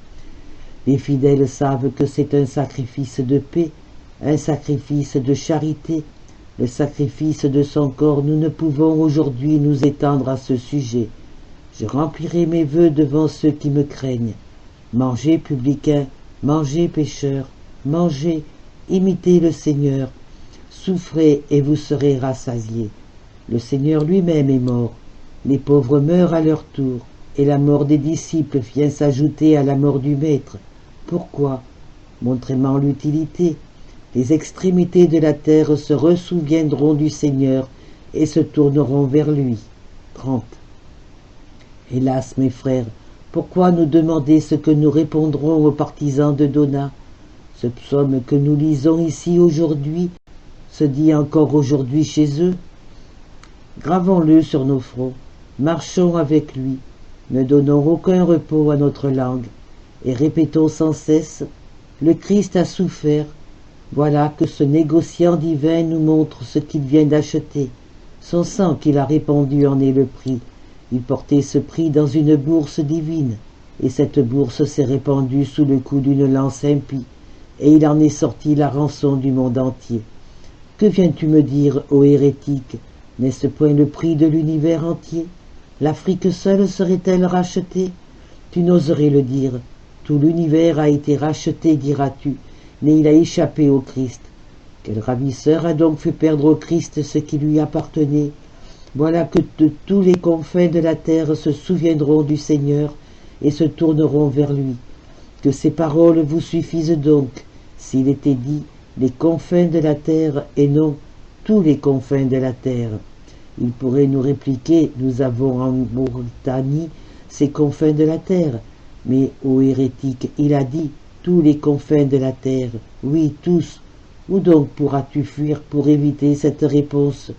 Les fidèles savent que c'est un sacrifice de paix, un sacrifice de charité, le sacrifice de son corps. Nous ne pouvons aujourd'hui nous étendre à ce sujet. Je remplirai mes vœux devant ceux qui me craignent. Mangez, publicains, mangez, pécheurs, mangez, imitez le Seigneur, souffrez et vous serez rassasiés. Le Seigneur lui-même est mort, les pauvres meurent à leur tour, et la mort des disciples vient s'ajouter à la mort du Maître. Pourquoi? Montrez-moi l'utilité. Les extrémités de la terre se ressouviendront du Seigneur et se tourneront vers lui. 30. Hélas, mes frères, pourquoi nous demander ce que nous répondrons aux partisans de Donat? Ce psaume que nous lisons ici aujourd'hui se dit encore aujourd'hui chez eux. Gravons-le sur nos fronts, marchons avec lui, ne donnons aucun repos à notre langue, et répétons sans cesse, le Christ a souffert, voilà que ce négociant divin nous montre ce qu'il vient d'acheter, son sang qu'il a répandu en est le prix, il portait ce prix dans une bourse divine, et cette bourse s'est répandue sous le coup d'une lance impie, et il en est sorti la rançon du monde entier. Que viens-tu me dire, ô hérétique? N'est-ce point le prix de l'univers entier? L'Afrique seule serait-elle rachetée? Tu n'oserais le dire. Tout l'univers a été racheté, diras-tu, mais il a échappé au Christ. Quel ravisseur a donc fait perdre au Christ ce qui lui appartenait? Voilà que de tous les confins de la terre se souviendront du Seigneur et se tourneront vers lui. Que ces paroles vous suffisent donc, s'il était dit les confins de la terre et non tous les confins de la terre. Il pourrait nous répliquer, nous avons en Mauritanie ces confins de la terre, mais ô hérétique, il a dit tous les confins de la terre, oui tous. Où donc pourras-tu fuir pour éviter cette réponse?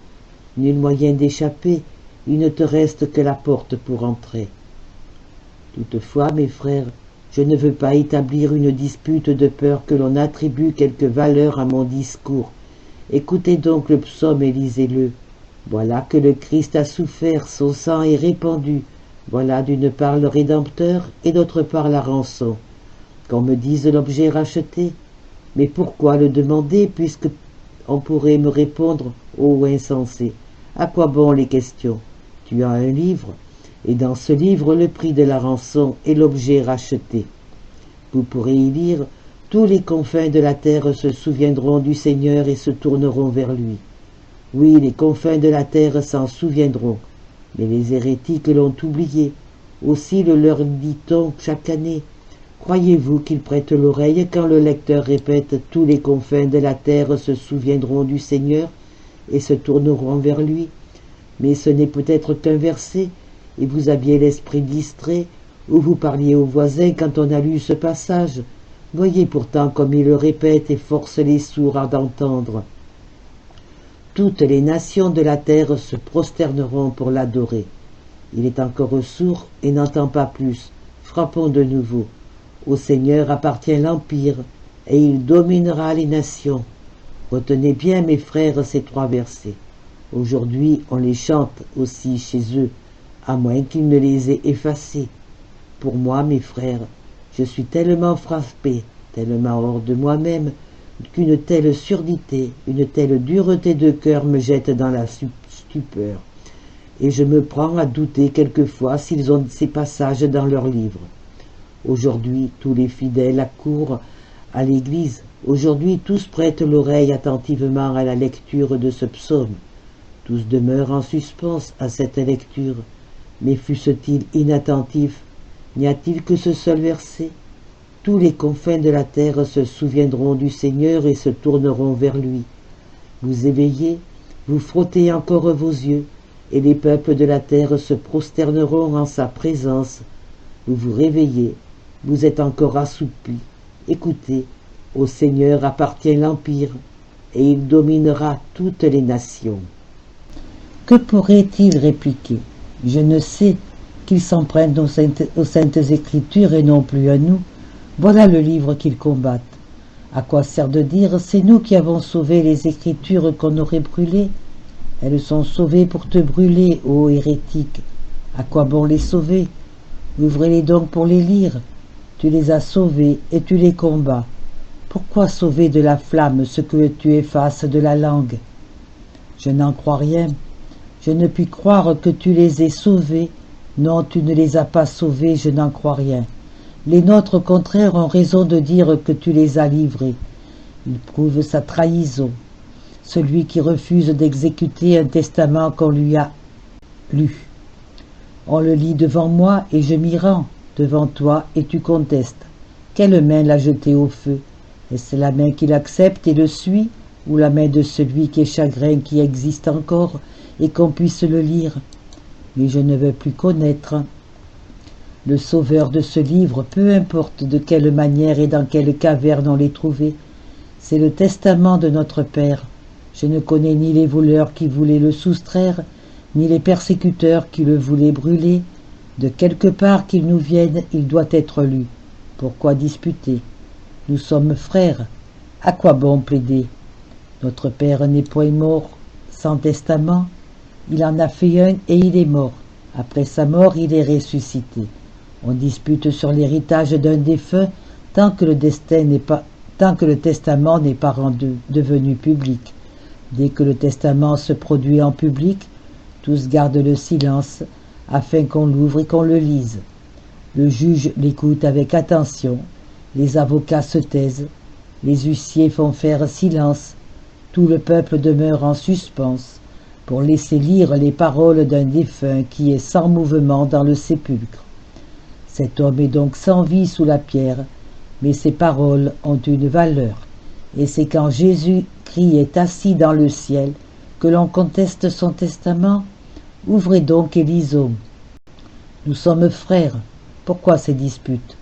Nul moyen d'échapper, il ne te reste que la porte pour entrer. Toutefois, mes frères, je ne veux pas établir une dispute de peur que l'on attribue quelque valeur à mon discours. Écoutez donc le psaume et lisez-le. Voilà que le Christ a souffert, son sang est répandu. Voilà d'une part le Rédempteur et d'autre part la rançon. Qu'on me dise l'objet racheté. Mais pourquoi le demander, puisque on pourrait me répondre, ô insensé, à quoi bon les questions? Tu as un livre, et dans ce livre le prix de la rançon et l'objet racheté. Vous pourrez y lire, tous les confins de la terre se souviendront du Seigneur et se tourneront vers lui. Oui, les confins de la terre s'en souviendront, mais les hérétiques l'ont oublié. Aussi le leur dit-on chaque année. Croyez-vous qu'ils prêtent l'oreille quand le lecteur répète « Tous les confins de la terre se souviendront du Seigneur et se tourneront vers lui » Mais ce n'est peut-être qu'un verset, et vous aviez l'esprit distrait, ou vous parliez aux voisins quand on a lu ce passage. Voyez pourtant comme il le répète et force les sourds à d'entendre. Toutes les nations de la terre se prosterneront pour l'adorer. Il est encore sourd et n'entend pas plus. Frappons de nouveau. Au Seigneur appartient l'empire, et il dominera les nations. Retenez bien, mes frères, ces 3 versets. Aujourd'hui, on les chante aussi chez eux, à moins qu'ils ne les aient effacés. Pour moi, mes frères, je suis tellement frappé, tellement hors de moi-même, qu'une telle surdité, une telle dureté de cœur me jette dans la stupeur, et je me prends à douter quelquefois s'ils ont ces passages dans leurs livres. Aujourd'hui, tous les fidèles accourent à l'église. Aujourd'hui, tous prêtent l'oreille attentivement à la lecture de ce psaume. Tous demeurent en suspens à cette lecture. Mais fussent-ils inattentifs, n'y a-t-il que ce seul verset? Tous les confins de la terre se souviendront du Seigneur et se tourneront vers lui. Vous éveillez, vous frottez encore vos yeux, et les peuples de la terre se prosterneront en sa présence. Vous vous réveillez, vous êtes encore assoupis. Écoutez, au Seigneur appartient l'empire, et il dominera toutes les nations. Que pourrait-il répliquer? Je ne sais, qu'ils s'en prennent aux saintes Écritures et non plus à nous. Voilà le livre qu'ils combattent. À quoi sert de dire, c'est nous qui avons sauvé les Écritures qu'on aurait brûlées? Elles sont sauvées pour te brûler, ô hérétique. À quoi bon les sauver? Ouvrez-les donc pour les lire. Tu les as sauvées et tu les combats. Pourquoi sauver de la flamme ce que tu effaces de la langue? Je n'en crois rien. Je ne puis croire que tu les aies sauvés. Non, tu ne les as pas sauvés, je n'en crois rien. Les nôtres, au contraire, ont raison de dire que tu les as livrés. Ils prouvent sa trahison. Celui qui refuse d'exécuter un testament qu'on lui a lu. On le lit devant moi et je m'y rends, devant toi et tu contestes. Quelle main l'a jeté au feu? Est-ce la main qui l'accepte et le suit, ou la main de celui qui est chagrin qui existe encore et qu'on puisse le lire? Mais je ne veux plus connaître le sauveur de ce livre, peu importe de quelle manière et dans quelle caverne on l'ait trouvé. C'est le testament de notre Père. Je ne connais ni les voleurs qui voulaient le soustraire, ni les persécuteurs qui le voulaient brûler. De quelque part qu'il nous vienne, il doit être lu. Pourquoi disputer? Nous sommes frères. À quoi bon plaider? Notre père n'est point mort sans testament. Il en a fait un et il est mort. Après sa mort, il est ressuscité. On dispute sur l'héritage d'un défunt tant que le testament n'est pas devenu public. Dès que le testament se produit en public, tous gardent le silence afin qu'on l'ouvre et qu'on le lise. Le juge l'écoute avec attention, les avocats se taisent, les huissiers font faire silence, tout le peuple demeure en suspens pour laisser lire les paroles d'un défunt qui est sans mouvement dans le sépulcre. Cet homme est donc sans vie sous la pierre, mais ses paroles ont une valeur, et c'est quand Jésus-Christ est assis dans le ciel que l'on conteste son testament. Ouvrez donc et lisons. Nous sommes frères, pourquoi ces disputes?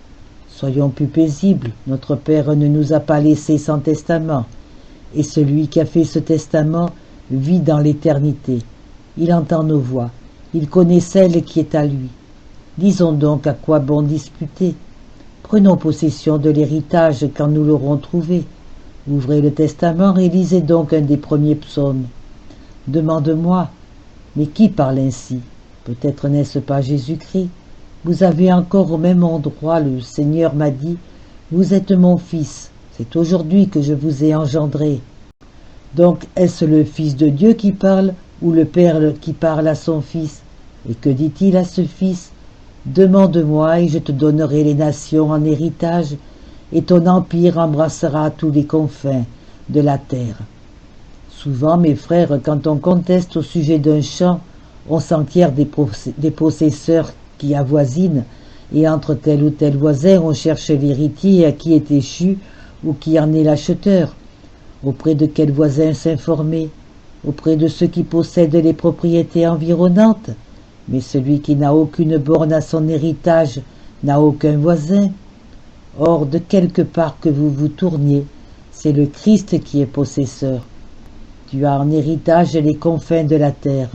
Soyons plus paisibles, notre Père ne nous a pas laissés sans testament, et celui qui a fait ce testament vit dans l'éternité. Il entend nos voix, il connaît celle qui est à lui. Lisons donc, à quoi bon disputer? Prenons possession de l'héritage quand nous l'aurons trouvé. Ouvrez le testament et lisez donc un des premiers psaumes. Demande-moi, mais qui parle ainsi? Peut-être n'est-ce pas Jésus-Christ? Vous avez encore au même endroit, le Seigneur m'a dit, vous êtes mon fils, c'est aujourd'hui que je vous ai engendré. Donc est-ce le Fils de Dieu qui parle ou le Père qui parle à son Fils? Et que dit-il à ce Fils? Demande-moi et je te donnerai les nations en héritage, et ton empire embrassera tous les confins de la terre. Souvent, mes frères, quand on conteste au sujet d'un champ, on s'enquiert des possesseurs qui avoisinent, et entre tel ou tel voisin, on cherche l'héritier à qui est échu ou qui en est l'acheteur. Auprès de quel voisin s'informer? Auprès de ceux qui possèdent les propriétés environnantes? Mais celui qui n'a aucune borne à son héritage n'a aucun voisin. Or, de quelque part que vous vous tourniez, c'est le Christ qui est possesseur. Tu as en héritage les confins de la terre.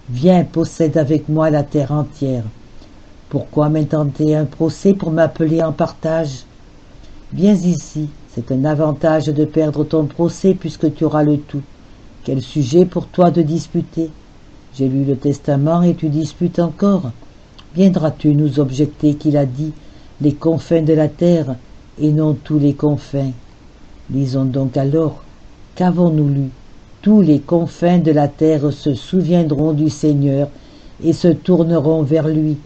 Viens, possède avec moi la terre entière. Pourquoi m'intenter un procès pour m'appeler en partage? Viens ici, c'est un avantage de perdre ton procès puisque tu auras le tout. Quel sujet pour toi de disputer? J'ai lu le testament et tu disputes encore. Viendras-tu nous objecter qu'il a dit les confins de la terre et non tous les confins? Lisons donc alors. Qu'avons-nous lu? Tous les confins de la terre se souviendront du Seigneur et se tourneront vers lui.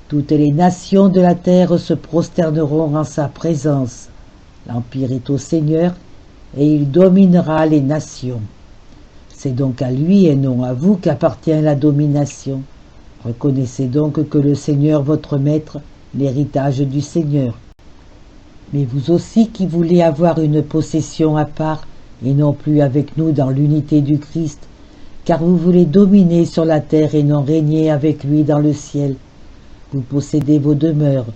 Toutes les nations de la terre se prosterneront en sa présence. L'empire est au Seigneur et il dominera les nations. C'est donc à lui et non à vous qu'appartient la domination. Reconnaissez donc que le Seigneur, votre Maître, l'héritage du Seigneur. Mais vous aussi qui voulez avoir une possession à part, et non plus avec nous dans l'unité du Christ, car vous voulez dominer sur la terre et non régner avec lui dans le ciel. Vous possédez vos demeures.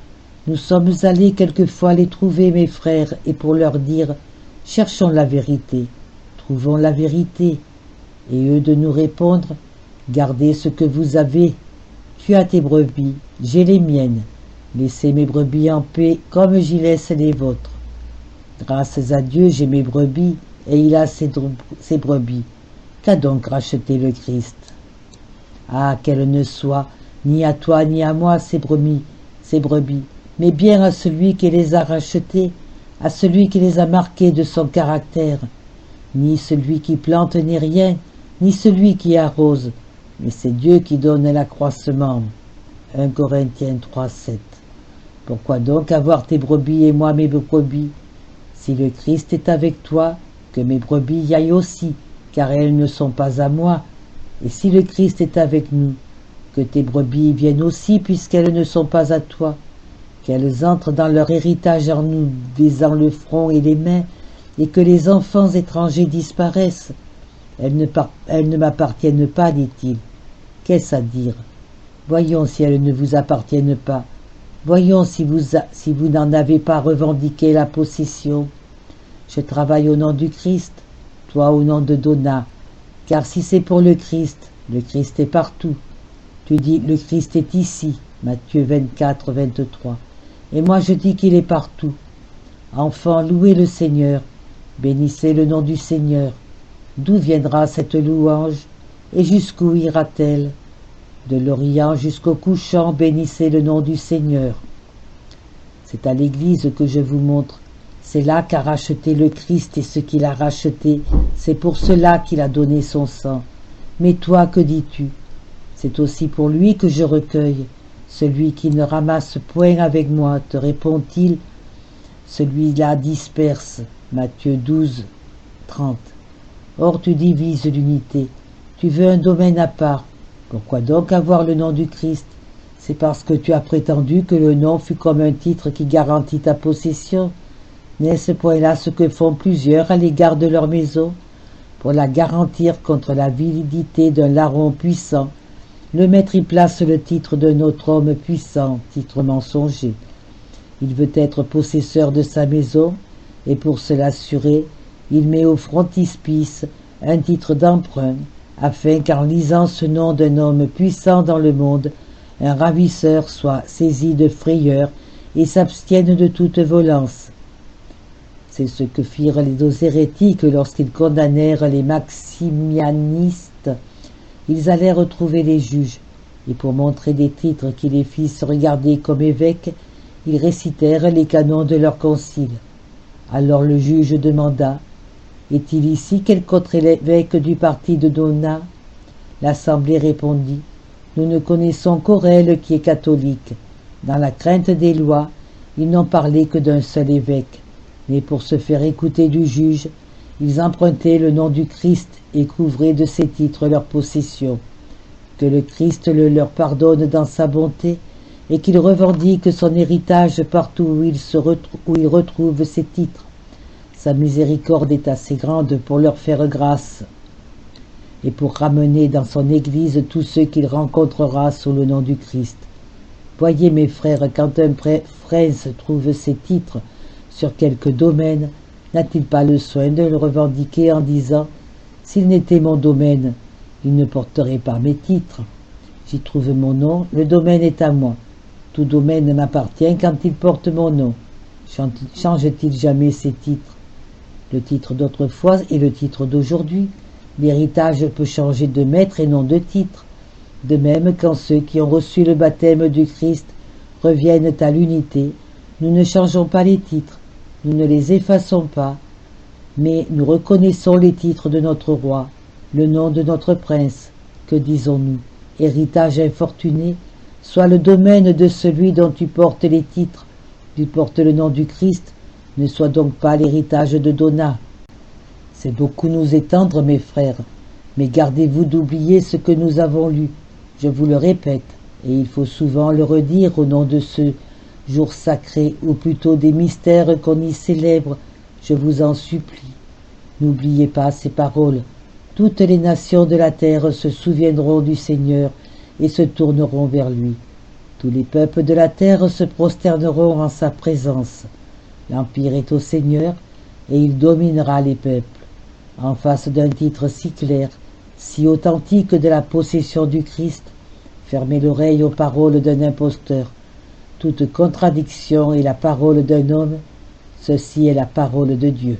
Nous sommes allés quelquefois les trouver, mes frères, et pour leur dire « Cherchons la vérité, trouvons la vérité ». Et eux de nous répondre « Gardez ce que vous avez. Tu as tes brebis, j'ai les miennes. Laissez mes brebis en paix comme j'y laisse les vôtres. Grâce à Dieu, j'ai mes brebis, et il a ses brebis. Qu'a donc racheté le Christ? Ah, qu'elles ne soient ni à toi ni à moi ces brebis, mais bien à celui qui les a rachetées, à celui qui les a marquées de son caractère. Ni celui qui plante ni rien, ni celui qui arrose, mais c'est Dieu qui donne l'accroissement. 1 Corinthiens 3:7. Pourquoi donc avoir tes brebis et moi mes brebis? Si le Christ est avec toi, que mes brebis y aillent aussi, car elles ne sont pas à moi. Et si le Christ est avec nous, que tes brebis viennent aussi, puisqu'elles ne sont pas à toi. Qu'elles entrent dans leur héritage en nous baisant le front et les mains, et que les enfants étrangers disparaissent. Elles ne m'appartiennent pas, dit-il. Qu'est-ce à dire? Voyons si elles ne vous appartiennent pas. Voyons si vous n'en avez pas revendiqué la possession. Je travaille au nom du Christ, toi au nom de Donna, car si c'est pour le Christ, Le Christ est partout. Tu dis, le Christ est ici, Matthieu 24, 23. Et moi je dis qu'il est partout. Enfants, louez le Seigneur, bénissez le nom du Seigneur. D'où viendra cette louange, et jusqu'où ira-t-elle? De l'Orient jusqu'au couchant, bénissez le nom du Seigneur. C'est à l'Église que je vous montre. C'est là qu'a racheté le Christ, et ce qu'il a racheté, c'est pour cela qu'il a donné son sang. Mais toi, que dis-tu? C'est aussi pour lui que je recueille. Celui qui ne ramasse point avec moi, te répond-il, celui-là disperse. Matthieu 12, 30. Or tu divises l'unité. Tu veux un domaine à part. Pourquoi donc avoir le nom du Christ? C'est parce que tu as prétendu que le nom fut comme un titre qui garantit ta possession. N'est-ce point là ce que font plusieurs à l'égard de leur maison? Pour la garantir contre la validité d'un larron puissant, le maître y place le titre d'un autre homme puissant, titre mensonger. Il veut être possesseur de sa maison, et pour se l'assurer, il met au frontispice un titre d'emprunt, afin qu'en lisant ce nom d'un homme puissant dans le monde, un ravisseur soit saisi de frayeur et s'abstienne de toute volance. C'est ce que firent les deux hérétiques lorsqu'ils condamnèrent les maximianistes. Ils allèrent trouver les juges, et pour montrer des titres qui les fissent regarder comme évêques, ils récitèrent les canons de leur concile. Alors le juge demanda, « Est-il ici quelque autre évêque du parti de Donat ?» L'assemblée répondit, « Nous ne connaissons qu'Aurèle qui est catholique. Dans la crainte des lois, ils n'ont parlé que d'un seul évêque. Mais pour se faire écouter du juge, ils empruntaient le nom du Christ et couvraient de ses titres leur possession. Que le Christ le leur pardonne dans sa bonté et qu'il revendique son héritage partout où il retrouve ses titres. Sa miséricorde est assez grande pour leur faire grâce et pour ramener dans son Église tous ceux qu'il rencontrera sous le nom du Christ. Voyez mes frères, quand un prince trouve ses titres sur quelque domaine, n'a-t-il pas le soin de le revendiquer en disant « S'il n'était mon domaine, il ne porterait pas mes titres. J'y trouve mon nom, le domaine est à moi. Tout domaine m'appartient quand il porte mon nom. Change-t-il jamais ses titres? Le titre d'autrefois et le titre d'aujourd'hui. L'héritage peut changer de maître et non de titre. De même, quand ceux qui ont reçu le baptême du Christ reviennent à l'unité, nous ne changeons pas les titres, nous ne les effaçons pas, mais nous reconnaissons les titres de notre roi, le nom de notre prince. Que disons-nous? Héritage infortuné, soit le domaine de celui dont tu portes les titres, tu portes le nom du Christ, ne sois donc pas l'héritage de Donat. C'est beaucoup nous étendre, mes frères, mais gardez-vous d'oublier ce que nous avons lu. Je vous le répète, et il faut souvent le redire au nom de ce jour sacré, ou plutôt des mystères qu'on y célèbre, je vous en supplie. N'oubliez pas ces paroles. Toutes les nations de la terre se souviendront du Seigneur et se tourneront vers lui. Tous les peuples de la terre se prosterneront en sa présence. L'Empire est au Seigneur, et il dominera les peuples. En face d'un titre si clair, si authentique de la possession du Christ, fermez l'oreille aux paroles d'un imposteur. Toute contradiction est la parole d'un homme, ceci est la parole de Dieu.